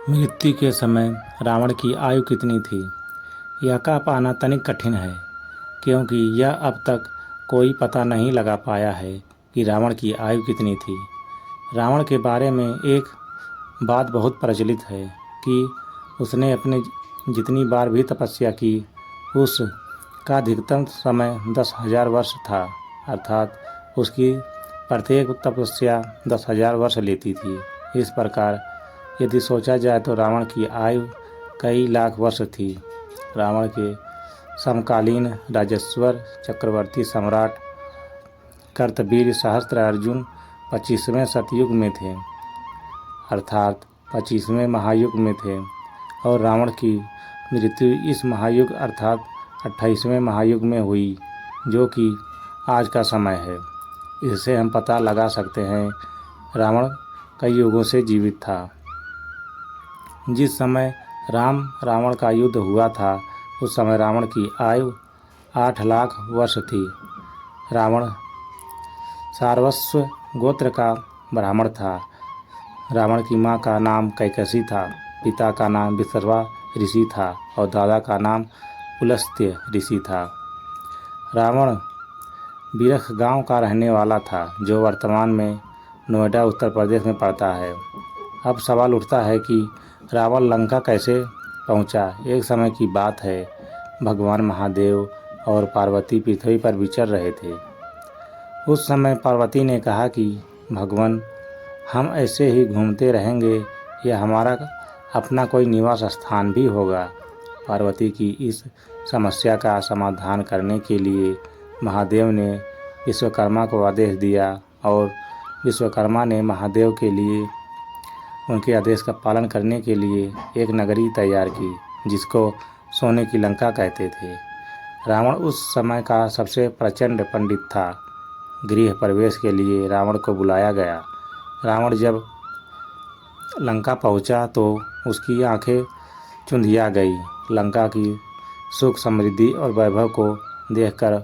मृत्यु के समय रावण की आयु कितनी थी, यह कह पाना तनिक कठिन है, क्योंकि यह अब तक कोई पता नहीं लगा पाया है कि रावण की आयु कितनी थी। रावण के बारे में एक बात बहुत प्रचलित है कि उसने अपने जितनी बार भी तपस्या की, उसका अधिकतम समय 10,000 वर्ष था, अर्थात उसकी प्रत्येक तपस्या 10,000 वर्ष लेती थी। इस प्रकार यदि सोचा जाए तो रावण की आयु कई लाख वर्ष थी। रावण के समकालीन राजेश्वर चक्रवर्ती सम्राट कर्तवीर सहस्त्रार्जुन 25वें सतयुग में थे, अर्थात 25वें महायुग में थे, और रावण की मृत्यु इस महायुग अर्थात 28वें महायुग में हुई, जो कि आज का समय है। इससे हम पता लगा सकते हैं रावण कई युगों से जीवित था। जिस समय राम रावण का युद्ध हुआ था, उस समय रावण की आयु 8 लाख वर्ष थी। रावण सारस्वत गोत्र का ब्राह्मण था। रावण की माँ का नाम कैकसी था, पिता का नाम विश्रवा ऋषि था और दादा का नाम पुलस्त्य ऋषि था। रावण बिरख गांव का रहने वाला था, जो वर्तमान में नोएडा उत्तर प्रदेश में पड़ता है। अब सवाल उठता है कि रावण लंका कैसे पहुंचा। एक समय की बात है, भगवान महादेव और पार्वती पृथ्वी पर विचर रहे थे। उस समय पार्वती ने कहा कि भगवान, हम ऐसे ही घूमते रहेंगे या हमारा अपना कोई निवास स्थान भी होगा। पार्वती की इस समस्या का समाधान करने के लिए महादेव ने विश्वकर्मा को आदेश दिया और विश्वकर्मा ने महादेव के लिए उनके आदेश का पालन करने के लिए एक नगरी तैयार की, जिसको सोने की लंका कहते थे। रावण उस समय का सबसे प्रचंड पंडित था। गृह प्रवेश के लिए रावण को बुलाया गया। रावण जब लंका पहुंचा तो उसकी आंखें चुंधिया गई। लंका की सुख समृद्धि और वैभव को देखकर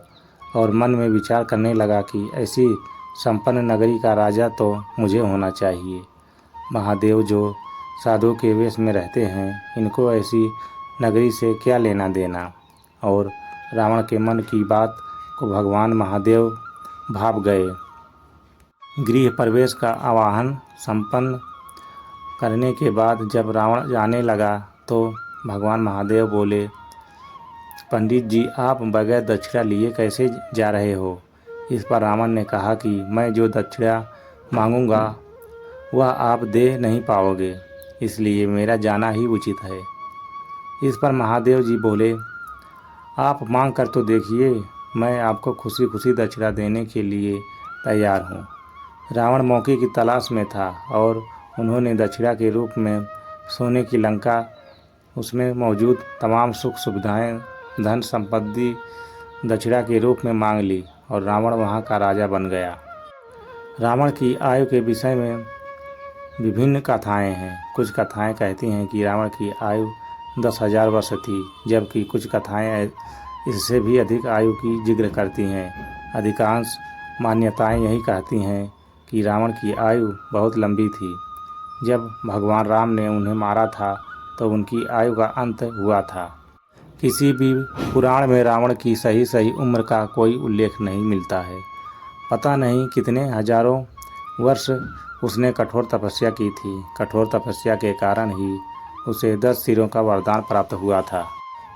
और मन में विचार करने लगा कि ऐसी संपन्न नगरी का राजा तो मुझे होना चाहिए। महादेव जो साधु के वेश में रहते हैं, इनको ऐसी नगरी से क्या लेना देना। और रावण के मन की बात को भगवान महादेव भाप गए। गृह प्रवेश का आवाहन संपन्न करने के बाद जब रावण जाने लगा तो भगवान महादेव बोले, पंडित जी, आप बगैर दक्षिणा लिए कैसे जा रहे हो। इस पर रावण ने कहा कि मैं जो दक्षिणा मांगूंगा वह आप दे नहीं पाओगे, इसलिए मेरा जाना ही उचित है। इस पर महादेव जी बोले, आप मांग कर तो देखिए, मैं आपको खुशी खुशी दक्षिणा देने के लिए तैयार हूँ। रावण मौके की तलाश में था और उन्होंने दक्षिणा के रूप में सोने की लंका, उसमें मौजूद तमाम सुख सुविधाएं, धन संपत्ति दक्षिणा के रूप में मांग ली और रावण वहाँ का राजा बन गया। रावण की आयु के विषय में विभिन्न कथाएं हैं। कुछ कथाएं कहती हैं कि रावण की आयु 10,000 वर्ष थी, जबकि कुछ कथाएं इससे भी अधिक आयु की जिक्र करती हैं। अधिकांश मान्यताएं यही कहती हैं कि रावण की आयु बहुत लंबी थी। जब भगवान राम ने उन्हें मारा था तो उनकी आयु का अंत हुआ था। किसी भी पुराण में रावण की सही उम्र का कोई उल्लेख नहीं मिलता है। पता नहीं कितने हजारों वर्ष उसने कठोर तपस्या की थी। कठोर तपस्या के कारण ही उसे 10 सिरों का वरदान प्राप्त हुआ था।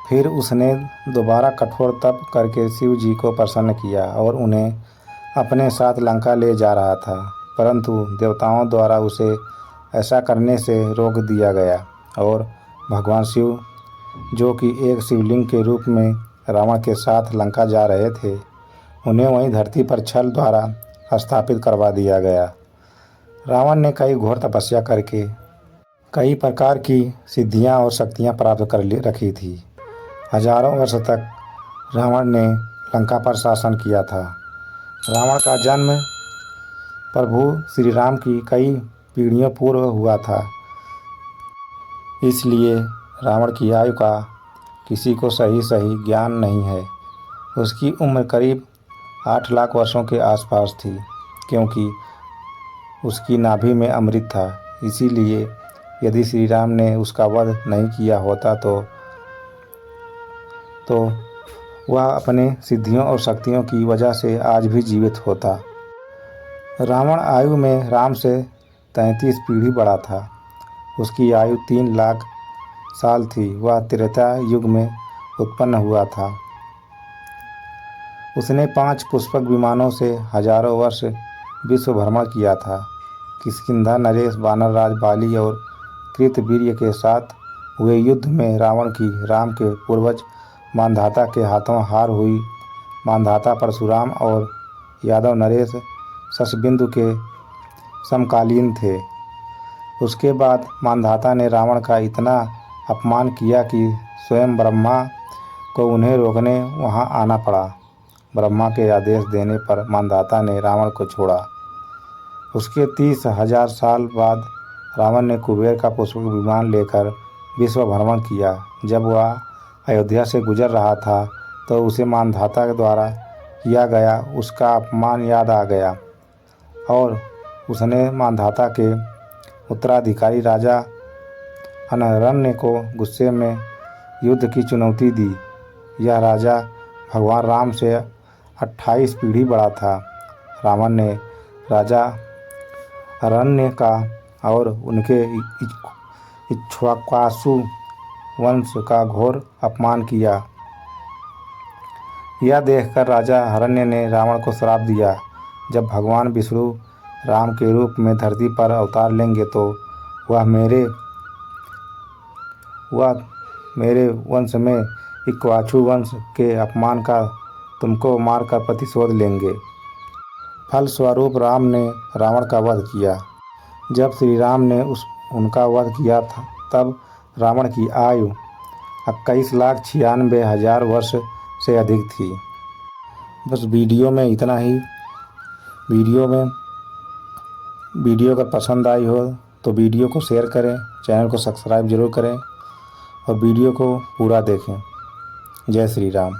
फिर उसने दोबारा कठोर तप करके शिव जी को प्रसन्न किया और उन्हें अपने साथ लंका ले जा रहा था, परंतु देवताओं द्वारा उसे ऐसा करने से रोक दिया गया और भगवान शिव, जो कि एक शिवलिंग के रूप में रावण के साथ लंका जा रहे थे, उन्हें वहीं धरती पर छल द्वारा स्थापित करवा दिया गया। रावण ने कई घोर तपस्या करके कई प्रकार की सिद्धियां और शक्तियां प्राप्त कर रखी थी। हजारों वर्ष तक रावण ने लंका पर शासन किया था। रावण का जन्म प्रभु श्री राम की कई पीढ़ियों पूर्व हुआ था, इसलिए रावण की आयु का किसी को सही ज्ञान नहीं है। उसकी उम्र करीब 8 लाख वर्षों के आसपास थी, क्योंकि उसकी नाभि में अमृत था, इसीलिए यदि श्री राम ने उसका वध नहीं किया होता तो वह अपने सिद्धियों और शक्तियों की वजह से आज भी जीवित होता। रावण आयु में राम से 33 पीढ़ी बड़ा था। उसकी आयु 3 लाख साल थी। वह त्रेता युग में उत्पन्न हुआ था। उसने 5 पुष्पक विमानों से हजारों वर्ष विश्व भ्रमण किया था। किष्किंधा नरेश, वानरराज बाली और कृतवीर्य के साथ हुए युद्ध में रावण की राम के पूर्वज मांधाता के हाथों हार हुई। मांधाता परशुराम और यादव नरेश शशबिंदु के समकालीन थे। उसके बाद मांधाता ने रावण का इतना अपमान किया कि स्वयं ब्रह्मा को उन्हें रोकने वहां आना पड़ा। ब्रह्मा के आदेश देने पर मांधाता ने रावण को छोड़ा। उसके 30,000 साल बाद रावण ने कुबेर का पुष्पक विमान लेकर विश्व भ्रमण किया। जब वह अयोध्या से गुजर रहा था तो उसे मांधाता के द्वारा किया गया उसका अपमान याद आ गया और उसने मांधाता के उत्तराधिकारी राजा अनरण्य को गुस्से में युद्ध की चुनौती दी। यह राजा भगवान राम से 28 पीढ़ी बड़ा था। रावण ने राजा अरण्य का और उनके इक्ष्वाकु वंश का घोर अपमान किया। यह देखकर राजा हिरण्य ने रावण को श्राप दिया, जब भगवान विष्णु राम के रूप में धरती पर अवतार लेंगे तो वह मेरे वंश में इक्ष्वाकु वंश के अपमान का तुमको मारकर प्रतिशोध लेंगे। फलस्वरूप राम ने रावण का वध किया। जब श्री राम ने उनका वध किया था तब रावण की आयु 21,96,000 वर्ष से अधिक थी। बस वीडियो में इतना ही। वीडियो अगर पसंद आई हो तो वीडियो को शेयर करें, चैनल को सब्सक्राइब जरूर करें और वीडियो को पूरा देखें। जय श्री राम।